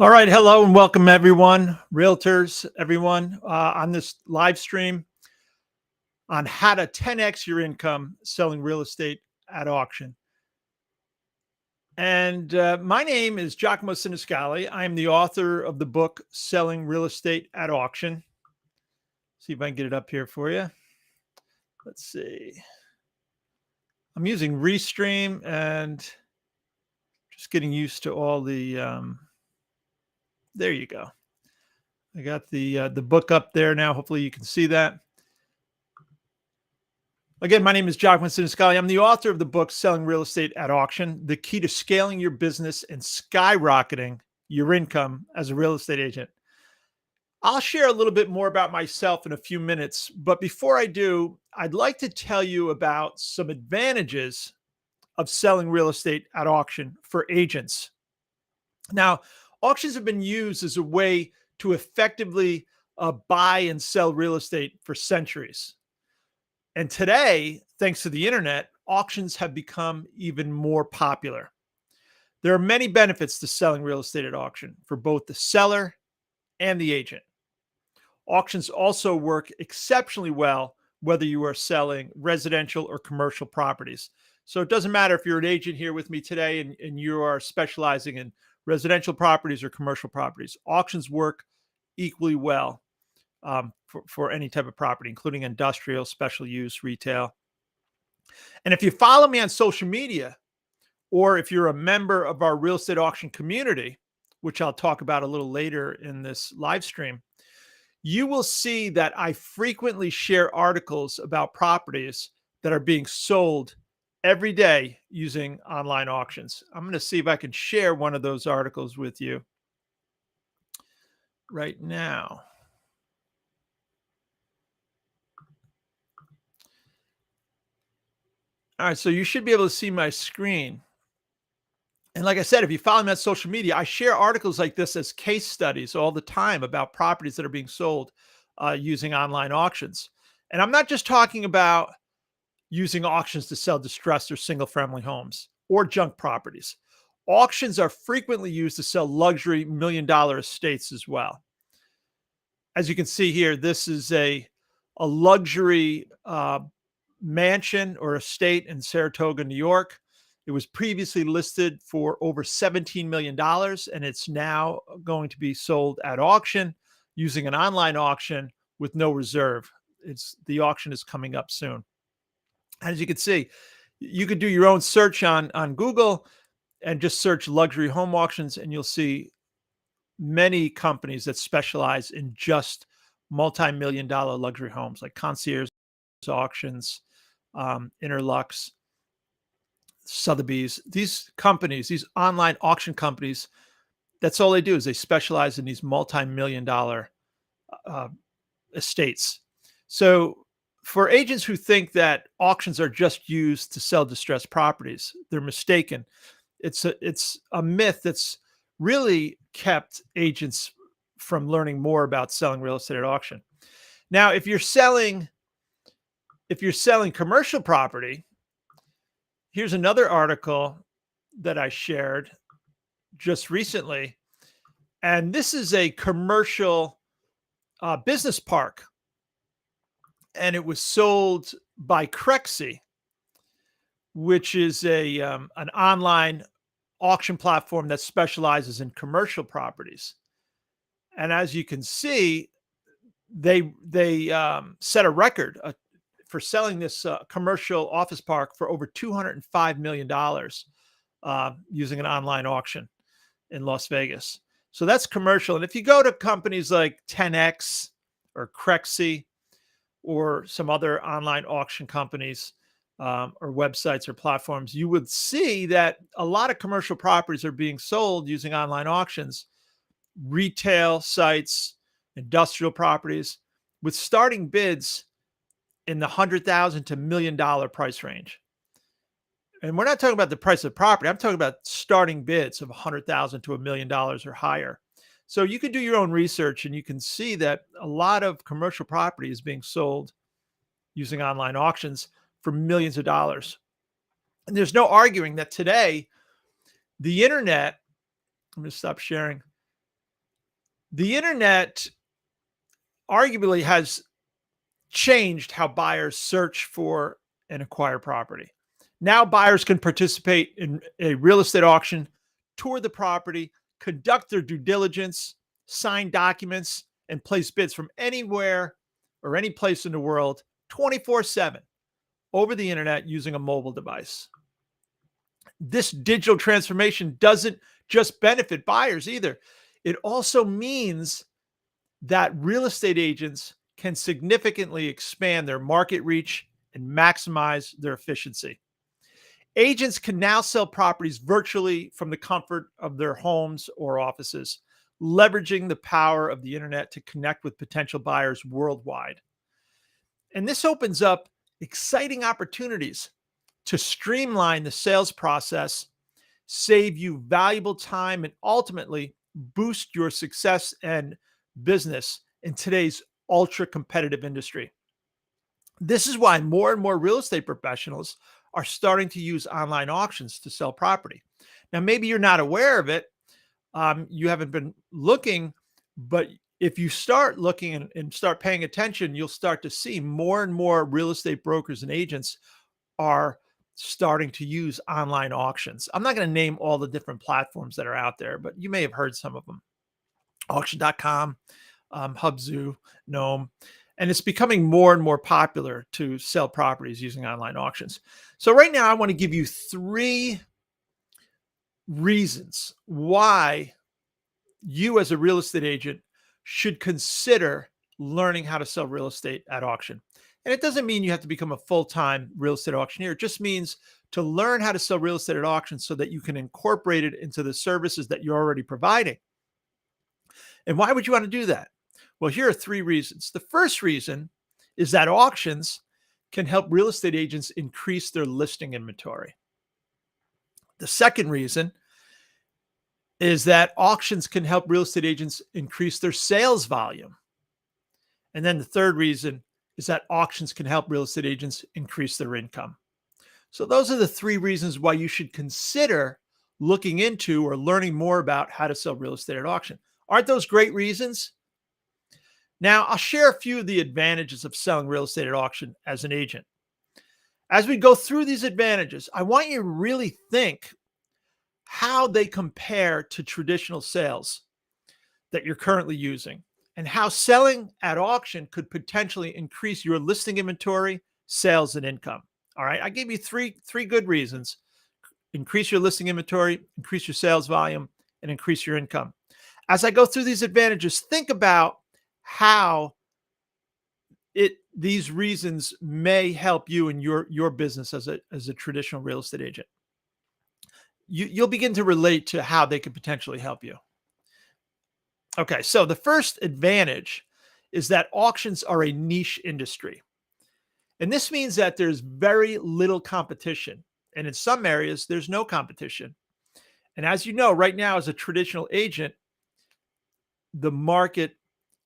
All right, hello and welcome everyone, realtors, everyone on this live stream on how to 10x your income selling real estate at auction. And my name is Giacomo Sinisgalli. I am the author of the book Selling Real Estate at Auction. See if I can get it up here for you. Let's see. I'm using Restream and just getting used to all the. There you go. I got the book up there now. Hopefully you can see that. Again, my name is Giacomo Sinisgalli. I'm the author of the book Selling Real Estate at Auction, the key to scaling your business and skyrocketing your income as a real estate agent. I'll share a little bit more about myself in a few minutes, but before I do, I'd like to tell you about some advantages of selling real estate at auction for agents. Now, auctions have been used as a way to effectively buy and sell real estate for centuries. And today, thanks to the internet, auctions have become even more popular. There are many benefits to selling real estate at auction for both the seller and the agent. Auctions also work exceptionally well whether you are selling residential or commercial properties. So it doesn't matter if you're an agent here with me today and you are specializing in residential properties or commercial properties. Auctions work equally well for any type of property, including industrial, special use, retail. And if you follow me on social media, or if you're a member of our real estate auction community, which I'll talk about a little later in this live stream, you will see that I frequently share articles about properties that are being sold every day using online auctions. I'm going to see if I can share one of those articles with you right now. All right, so you should be able to see my screen. And like I said, if you follow me on social media, I share articles like this as case studies all the time about properties that are being sold using online auctions. And I'm not just talking about using auctions to sell distressed or single-family homes or junk properties. Auctions are frequently used to sell luxury million-dollar estates as well. As you can see here, this is a luxury mansion or estate in Saratoga, New York. It was previously listed for over $17 million, and it's now going to be sold at auction using an online auction with no reserve. The auction is coming up soon. As you can see, you could do your own search on Google and just search luxury home auctions, and you'll see many companies that specialize in just multi-million-dollar luxury homes like Concierge Auctions, Interlux, Sotheby's. These companies, these online auction companies, that's all they do is they specialize in these multi-million-dollar estates. So for agents who think that auctions are just used to sell distressed properties, they're mistaken. It's a myth that's really kept agents from learning more about selling real estate at auction. Now, if you're selling commercial property, here's another article that I shared just recently. And this is a commercial business park. And it was sold by Crexy, which is an online auction platform that specializes in commercial properties. And as you can see, they set a record for selling this commercial office park for over $205 million using an online auction in Las Vegas. So that's commercial. And if you go to companies like 10X or Crexy or some other online auction companies or websites or platforms, you would see that a lot of commercial properties are being sold using online auctions, retail sites, industrial properties, with starting bids in the $100,000 to $1 million price range. And we're not talking about the price of the property. I'm talking about starting bids of $100,000 to $1 million or higher. So you can do your own research and you can see that a lot of commercial property is being sold using online auctions for millions of dollars. And there's no arguing that today, the internet, I'm going to stop sharing. The internet arguably has changed how buyers search for and acquire property. Now, buyers can participate in a real estate auction, tour the property, conduct their due diligence, sign documents, and place bids from anywhere or any place in the world 24/7 over the internet using a mobile device. This digital transformation doesn't just benefit buyers either. It also means that real estate agents can significantly expand their market reach and maximize their efficiency. Agents can now sell properties virtually from the comfort of their homes or offices, leveraging the power of the internet to connect with potential buyers worldwide. And this opens up exciting opportunities to streamline the sales process, save you valuable time, and ultimately boost your success and business in today's ultra competitive industry. This is why more and more real estate professionals are starting to use online auctions to sell property. Now, maybe you're not aware of it, you haven't been looking, but if you start looking and start paying attention, you'll start to see more and more real estate brokers and agents are starting to use online auctions. I'm not going to name all the different platforms that are out there, but you may have heard some of them. Auction.com, Hubzu, Gnome, and it's becoming more and more popular to sell properties using online auctions. So right now, I want to give you 3 reasons why you as a real estate agent should consider learning how to sell real estate at auction. And it doesn't mean you have to become a full-time real estate auctioneer. It just means to learn how to sell real estate at auction so that you can incorporate it into the services that you're already providing. And why would you want to do that? Well, here are 3 reasons. The first reason is that auctions can help real estate agents increase their listing inventory. The second reason is that auctions can help real estate agents increase their sales volume. And then the third reason is that auctions can help real estate agents increase their income. So those are the 3 reasons why you should consider looking into or learning more about how to sell real estate at auction. Aren't those great reasons? Now, I'll share a few of the advantages of selling real estate at auction as an agent. As we go through these advantages, I want you to really think how they compare to traditional sales that you're currently using and how selling at auction could potentially increase your listing inventory, sales, and income. All right, I gave you three good reasons: increase your listing inventory, increase your sales volume, and increase your income. As I go through these advantages, think about how these reasons may help you in your business as a traditional real estate agent. You'll begin to relate to how they could potentially help you. Okay, so the first advantage is that auctions are a niche industry. And this means that there's very little competition. And in some areas, there's no competition. And as you know, right now, as a traditional agent, the market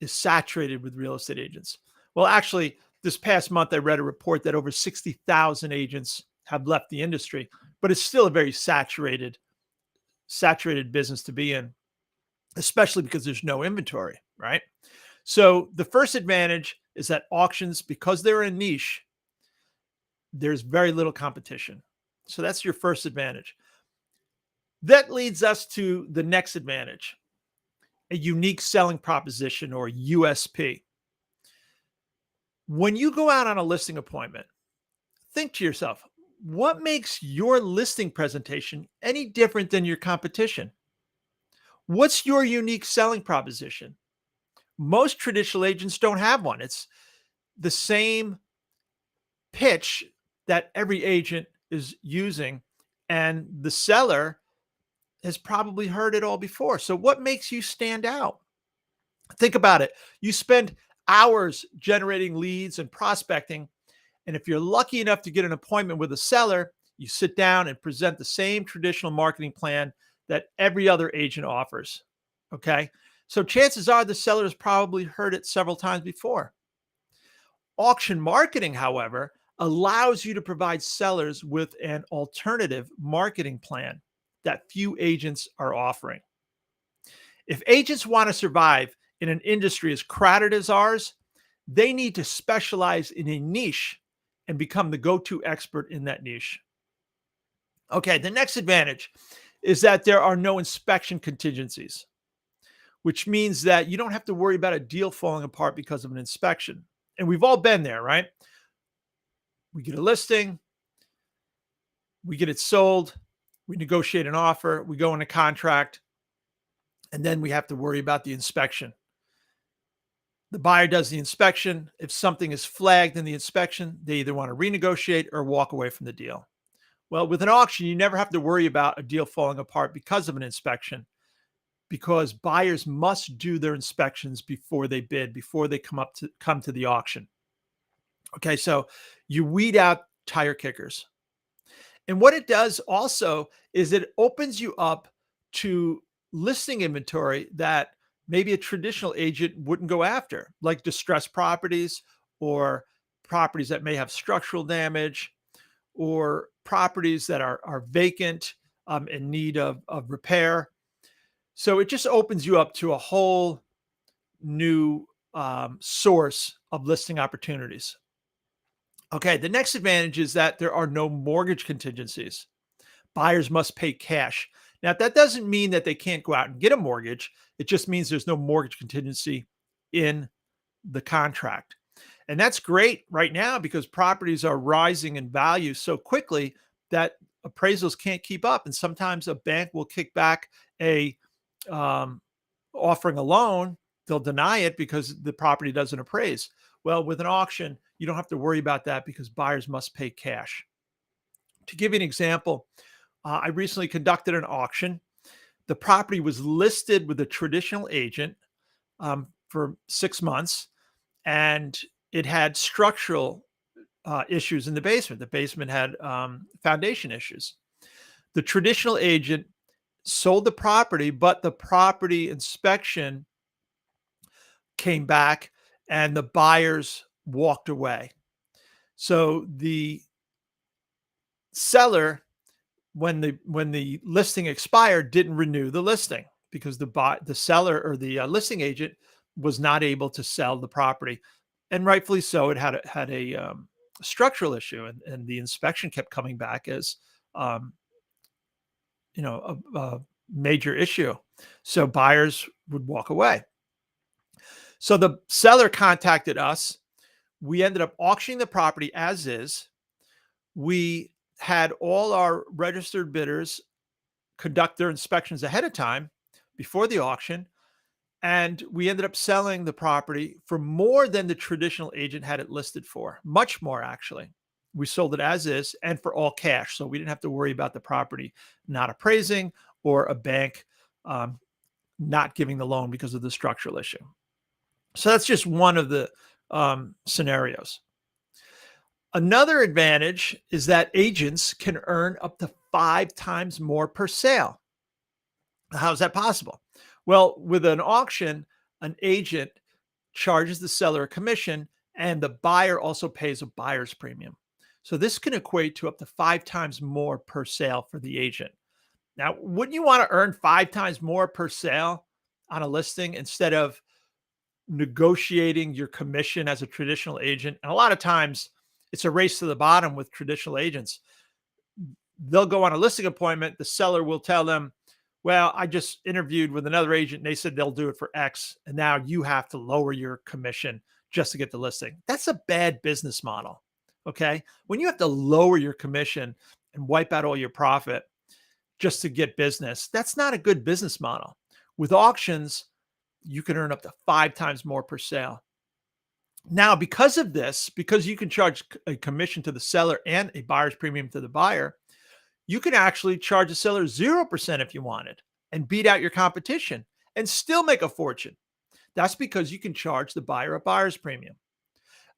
is saturated with real estate agents. Well, actually, this past month, I read a report that over 60,000 agents have left the industry, but it's still a very saturated business to be in, especially because there's no inventory, right? So the first advantage is that auctions, because they're a niche, there's very little competition. So that's your first advantage. That leads us to the next advantage, a unique selling proposition, or USP. When you go out on a listing appointment, think to yourself, what makes your listing presentation any different than your competition? What's your unique selling proposition? Most traditional agents don't have one. It's the same pitch that every agent is using, and the seller has probably heard it all before. So what makes you stand out? Think about it. You spend hours generating leads and prospecting, and if you're lucky enough to get an appointment with a seller, you sit down and present the same traditional marketing plan that every other agent offers. Okay. So chances are the seller has probably heard it several times before. Auction marketing, however, allows you to provide sellers with an alternative marketing plan that few agents are offering. If agents want to survive in an industry as crowded as ours, they need to specialize in a niche and become the go-to expert in that niche. Okay, the next advantage is that there are no inspection contingencies, which means that you don't have to worry about a deal falling apart because of an inspection. And we've all been there, right? We get a listing, we get it sold, we negotiate an offer, we go into contract, and then we have to worry about the inspection. The buyer does the inspection. If something is flagged in the inspection, they either want to renegotiate or walk away from the deal. Well, with an auction, you never have to worry about a deal falling apart because of an inspection, because buyers must do their inspections before they bid, before they come to the auction. Okay, so you weed out tire kickers. And what it does also is it opens you up to listing inventory that maybe a traditional agent wouldn't go after, like distressed properties or properties that may have structural damage or properties that are vacant in need of repair. So it just opens you up to a whole new source of listing opportunities. Okay, the next advantage is that there are no mortgage contingencies. Buyers must pay cash. Now, that doesn't mean that they can't go out and get a mortgage. It just means there's no mortgage contingency in the contract. And that's great right now because properties are rising in value so quickly that appraisals can't keep up. And sometimes a bank will kick back a um, offering a loan. They'll deny it because the property doesn't appraise. Well, with an auction, you don't have to worry about that because buyers must pay cash. To give you an example, I recently conducted an auction. The property was listed with a traditional agent for 6 months, and it had structural issues in the basement. The basement had foundation issues. The traditional agent sold the property, but the property inspection came back and the buyers walked away. So the seller, when the listing expired, didn't renew the listing because the seller or the listing agent was not able to sell the property, and rightfully so. It had a structural issue, and the inspection kept coming back as um, a major issue. So buyers would walk away. So the seller contacted us. We ended up auctioning the property as is. We had all our registered bidders conduct their inspections ahead of time before the auction. And we ended up selling the property for more than the traditional agent had it listed for, much more actually. We sold it as is and for all cash. So we didn't have to worry about the property not appraising or a bank not giving the loan because of the structural issue. So that's just one of the scenarios. Another advantage is that agents can earn up to 5 times more per sale. How is that possible? Well, with an auction, an agent charges the seller a commission and the buyer also pays a buyer's premium. So this can equate to up to 5 times more per sale for the agent. Now, wouldn't you want to earn 5 times more per sale on a listing instead of negotiating your commission as a traditional agent? And a lot of times it's a race to the bottom with traditional agents. They'll go on a listing appointment. The seller will tell them, well, I just interviewed with another agent and they said they'll do it for X. And now you have to lower your commission just to get the listing. That's a bad business model. Okay. When you have to lower your commission and wipe out all your profit just to get business, that's not a good business model. With auctions, you can earn up to 5 times more per sale. Now, because of this, because you can charge a commission to the seller and a buyer's premium to the buyer, you can actually charge a seller 0% if you wanted and beat out your competition and still make a fortune. That's because you can charge the buyer a buyer's premium.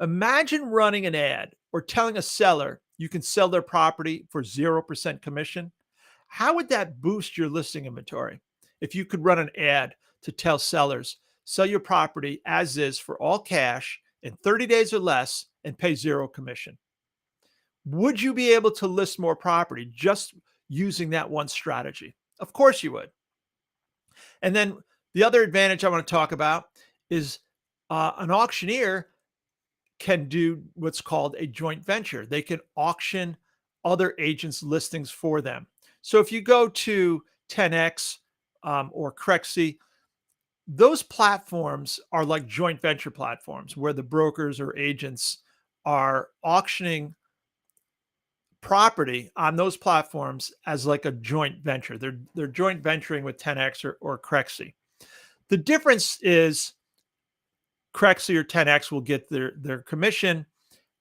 Imagine running an ad or telling a seller you can sell their property for 0% commission. How would that boost your listing inventory if you could run an ad to tell sellers, sell your property as is for all cash in 30 days or less and pay 0 commission? Would you be able to list more property just using that one strategy? Of course you would. And then The other advantage I want to talk about is an auctioneer can do what's called a joint venture. They can auction other agents' listings for them. So if you go to 10x or Crexy, those platforms are like joint venture platforms where the brokers or agents are auctioning property on those platforms as like a joint venture. They're joint venturing with 10x or Crexy. The difference is Crexy or 10x will get their commission,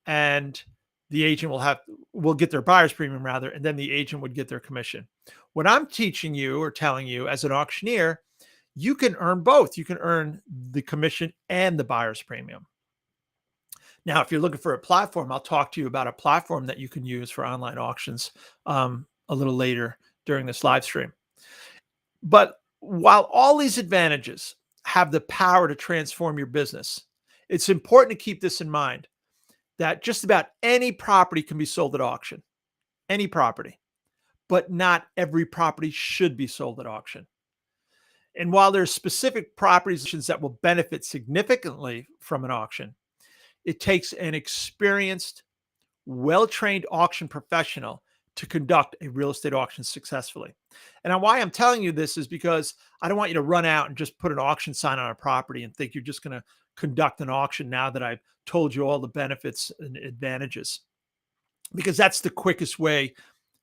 and the agent will get their buyer's premium rather, and then the agent would get their commission. What I'm teaching you or telling you as an auctioneer, you can earn both. You can earn the commission and the buyer's premium. Now, if you're looking for a platform, I'll talk to you about a platform that you can use for online auctions a little later during this live stream. But while all these advantages have the power to transform your business, it's important to keep this in mind that just about any property can be sold at auction, any property, but not every property should be sold at auction. And while there's specific properties that will benefit significantly from an auction, it takes an experienced, well-trained auction professional to conduct a real estate auction successfully. And why I'm telling you this is because I don't want you to run out and just put an auction sign on a property and think you're just going to conduct an auction now that I've told you all the benefits and advantages, because that's the quickest way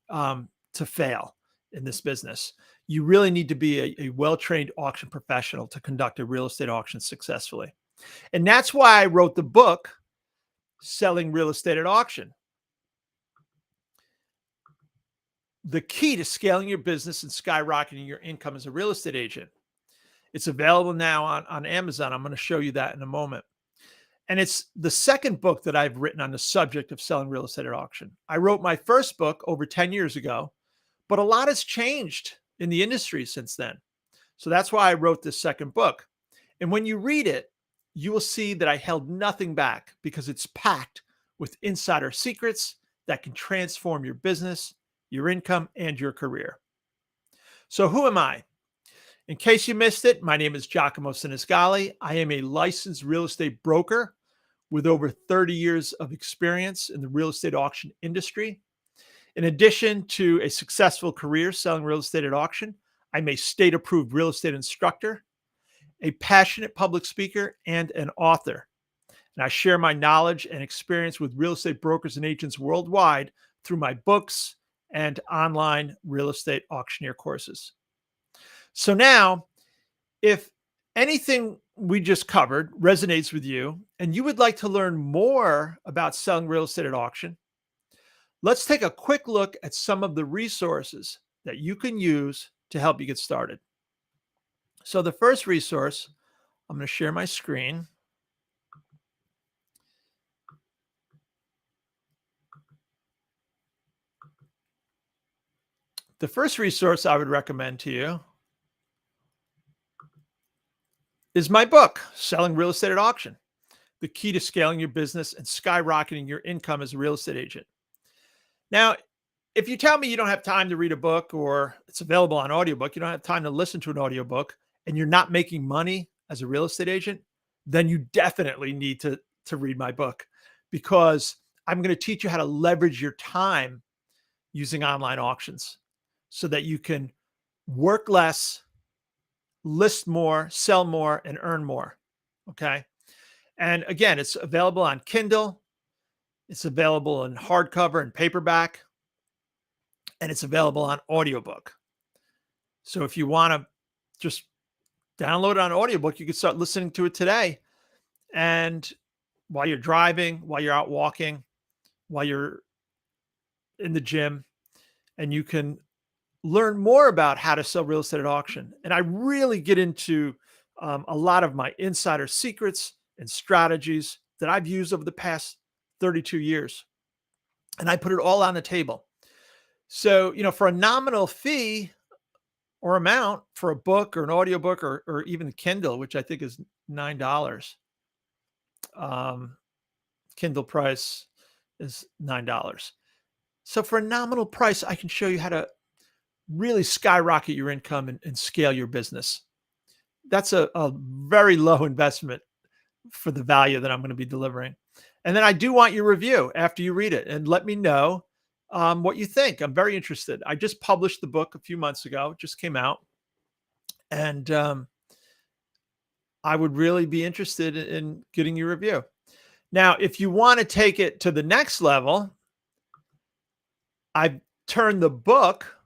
to fail in this business. You really need to be a well-trained auction professional to conduct a real estate auction successfully. And that's why I wrote the book, Selling Real Estate at Auction. The key to scaling your business and skyrocketing your income as a real estate agent. It's available now on Amazon. I'm going to show you that in a moment. And it's the second book that I've written on the subject of selling real estate at auction. I wrote my first book over 10 years ago, but a lot has changed in the industry since then. So that's why I wrote this second book. And when you read it, you will see that I held nothing back because it's packed with insider secrets that can transform your business, your income, and your career. So who am I? In case you missed it, my name is Giacomo Sinisgalli. I am a licensed real estate broker with over 30 years of experience in the real estate auction industry. In addition to a successful career selling real estate at auction, I'm a state-approved real estate instructor, a passionate public speaker, and an author. And I share my knowledge and experience with real estate brokers and agents worldwide through my books and online real estate auctioneer courses. So now, if anything we just covered resonates with you and you would like to learn more about selling real estate at auction, let's take a quick look at some of the resources that you can use to help you get started. So the first resource, I'm going to share my screen. The first resource I would recommend to you is my book, Selling Real Estate at Auction, the key to scaling your business and skyrocketing your income as a real estate agent. Now, if you tell me you don't have time to read a book or it's available on audiobook, you don't have time to listen to an audiobook, and you're not making money as a real estate agent, then you definitely need to read my book, because I'm going to teach you how to leverage your time using online auctions so that you can work less, list more, sell more, and earn more. Okay. And again, it's available on Kindle. It's available in hardcover and paperback, and it's available on audiobook. So if you want to just download it on audiobook, you can start listening to it today. And while you're driving, while you're out walking, while you're in the gym, and you can learn more about how to sell real estate at auction. And I really get into a lot of my insider secrets and strategies that I've used over the past 32 years. And I put it all on the table. So, for a nominal fee or amount for a book or an audiobook or even Kindle, which I think is $9. Kindle price is $9. So for a nominal price, I can show you how to really skyrocket your income and scale your business. that's a very low investment for the value that I'm going to be delivering. And then I do want your review after you read it and let me know what you think. I'm very interested. I just published the book a few months ago, it just came out. And I would really be interested in getting your review. Now, if you want to take it to the next level, I've turned the book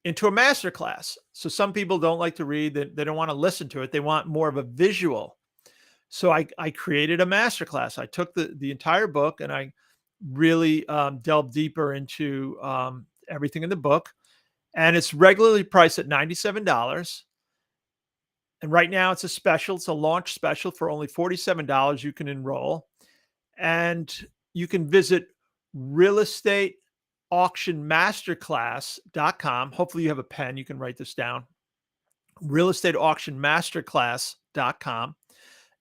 into a masterclass. So some people don't like to read, they don't want to listen to it. They want more of a visual. So I created a masterclass. I took the entire book and I really delved deeper into everything in the book. And it's regularly priced at $97. And right now it's a special. It's a launch special for only $47. You can enroll. And you can visit realestateauctionmasterclass.com. Hopefully you have a pen. You can write this down. realestateauctionmasterclass.com.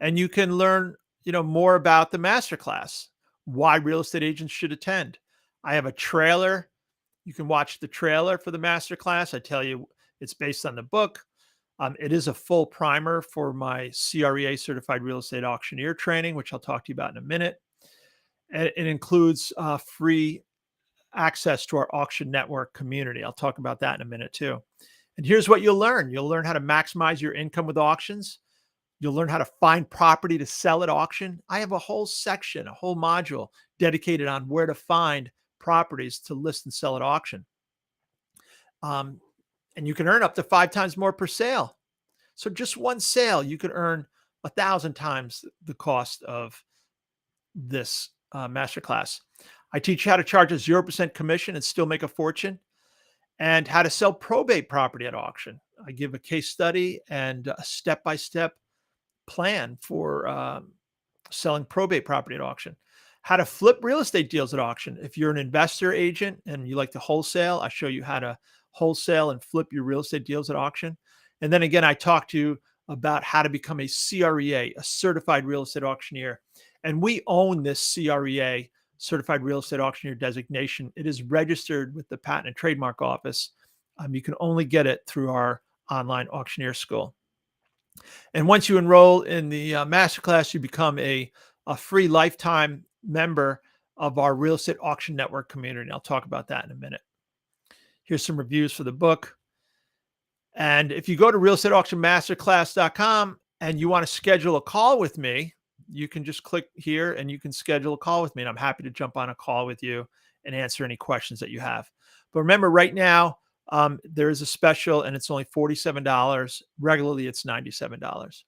And you can learn, more about the masterclass, why real estate agents should attend. I have a trailer. You can watch the trailer for the masterclass. I tell you, it's based on the book. It is a full primer for my CREA certified real estate auctioneer training, which I'll talk to you about in a minute. And it includes free access to our auction network community. I'll talk about that in a minute too. And here's what you'll learn. You'll learn how to maximize your income with auctions. You'll learn how to find property to sell at auction. I have a whole section, a whole module dedicated on where to find properties to list and sell at auction. And you can earn up to 5 times more per sale. So just one sale, you could earn 1,000 times the cost of this masterclass. I teach you how to charge a 0% commission and still make a fortune, and how to sell probate property at auction. I give a case study and a step-by-step plan for selling probate property at auction. How to flip real estate deals at auction. If you're an investor agent and you like to wholesale, I show you how to wholesale and flip your real estate deals at auction. And then again, I talk to you about how to become a CREA, a certified real estate auctioneer. And we own this CREA, certified real estate auctioneer designation. It is registered with the Patent and Trademark Office. You can only get it through our online auctioneer school. And once you enroll in the masterclass, you become a free lifetime member of our real estate auction network community. I'll talk about that in a minute. Here's some reviews for the book. And if you go to realestateauctionmasterclass.com and you want to schedule a call with me, you can just click here and you can schedule a call with me. And I'm happy to jump on a call with you and answer any questions that you have. But remember, right now, there is a special and it's only $47. Regularly, it's $97.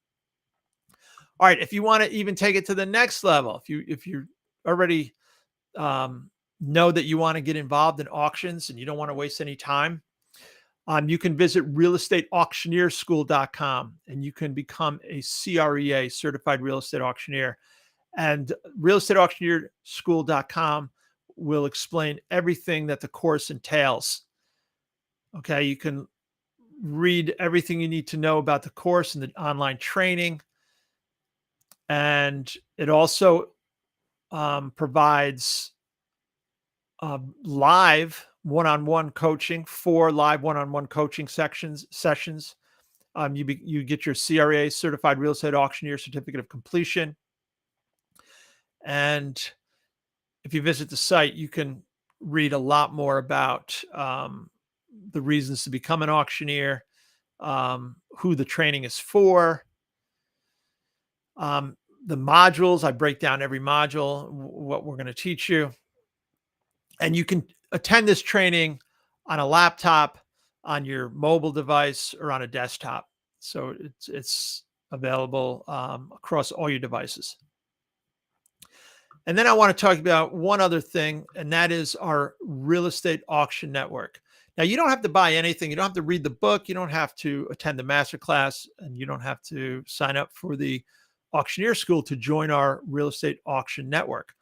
All right. If you want to even take it to the next level, if you already know that you want to get involved in auctions and you don't want to waste any time, you can visit realestateauctioneerschool.com and you can become a CREA, certified real estate auctioneer. And realestateauctioneerschool.com will explain everything that the course entails. Okay, you can read everything you need to know about the course and the online training. And it also provides live one-on-one coaching, 4 live one-on-one coaching sessions. You get your CREA, certified real estate auctioneer certificate of completion. And if you visit the site, you can read a lot more about the reasons to become an auctioneer, who the training is for, the modules. I break down every module, what we're going to teach you. And you can attend this training on a laptop, on your mobile device, or on a desktop. So it's available across all your devices. And then I want to talk about one other thing, and that is our real estate auction network. Now, you don't have to buy anything. You don't have to read the book. You don't have to attend the masterclass, and you don't have to sign up for the auctioneer school to join our real estate auction network.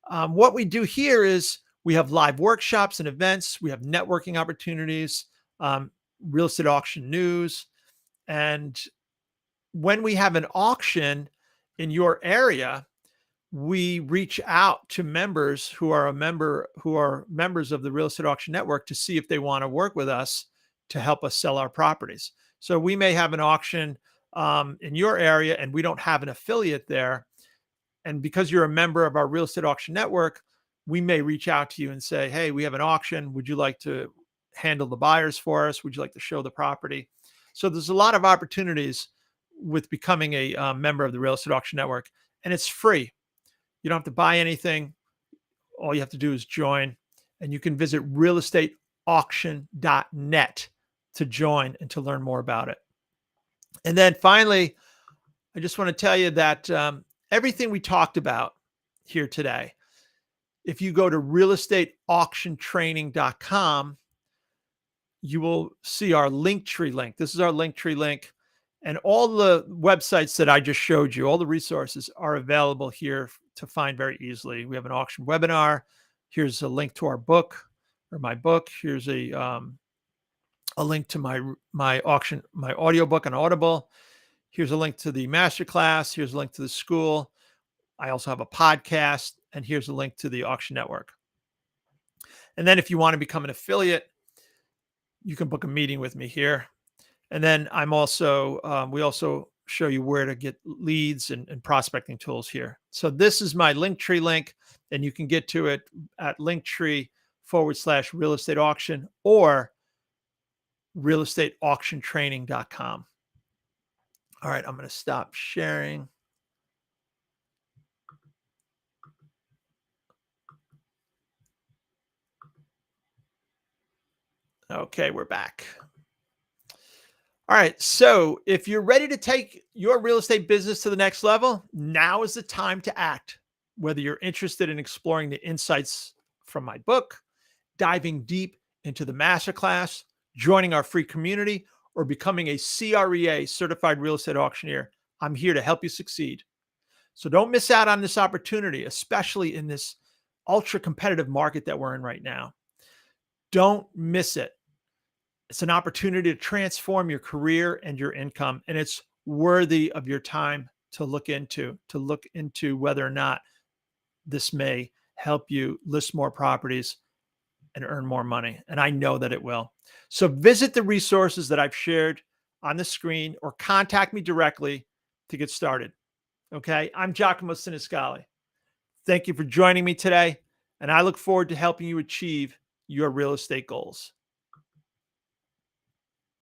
What we do here is we have live workshops and events. We have networking opportunities, real estate auction news. And when we have an auction in your area, we reach out to members who are members of the real estate auction network to see if they want to work with us to help us sell our properties. So we may have an auction in your area and we don't have an affiliate there, and because you're a member of our real estate auction network, we may reach out to you and say, hey, we have an auction. Would you like to handle the buyers for us? Would you like to show the property? So there's a lot of opportunities with becoming a member of the real estate auction network, and it's free. You don't have to buy anything. All you have to do is join, and you can visit realestateauction.net to join and to learn more about it. And then finally, I just want to tell you that everything we talked about here today, if you go to realestateauctiontraining.com, you will see our Linktree link. This is our Linktree link. And all the websites that I just showed you, all the resources are available here to find very easily. We have an auction webinar. Here's a link to our book or my book. Here's a link to my audiobook on Audible. Here's a link to the masterclass. Here's a link to the school. I also have a podcast, and here's a link to the auction network. And then if you want to become an affiliate, you can book a meeting with me here. And then I'm also, we also show you where to get leads and prospecting tools here. So this is my Linktree link, and you can get to it at Linktree/real estate auction or realestateauctiontraining.com. All right, I'm going to stop sharing. Okay, we're back. All right, so if you're ready to take your real estate business to the next level, now is the time to act. Whether you're interested in exploring the insights from my book, diving deep into the masterclass, joining our free community, or becoming a CREA certified real estate auctioneer, I'm here to help you succeed. So don't miss out on this opportunity, especially in this ultra competitive market that we're in right now. Don't miss it. It's an opportunity to transform your career and your income, and it's worthy of your time to look into whether or not this may help you list more properties and earn more money. And I know that it will. So visit the resources that I've shared on the screen or contact me directly to get started. Okay. I'm Giacomo Sinisgalli. Thank you for joining me today, and I look forward to helping you achieve your real estate goals.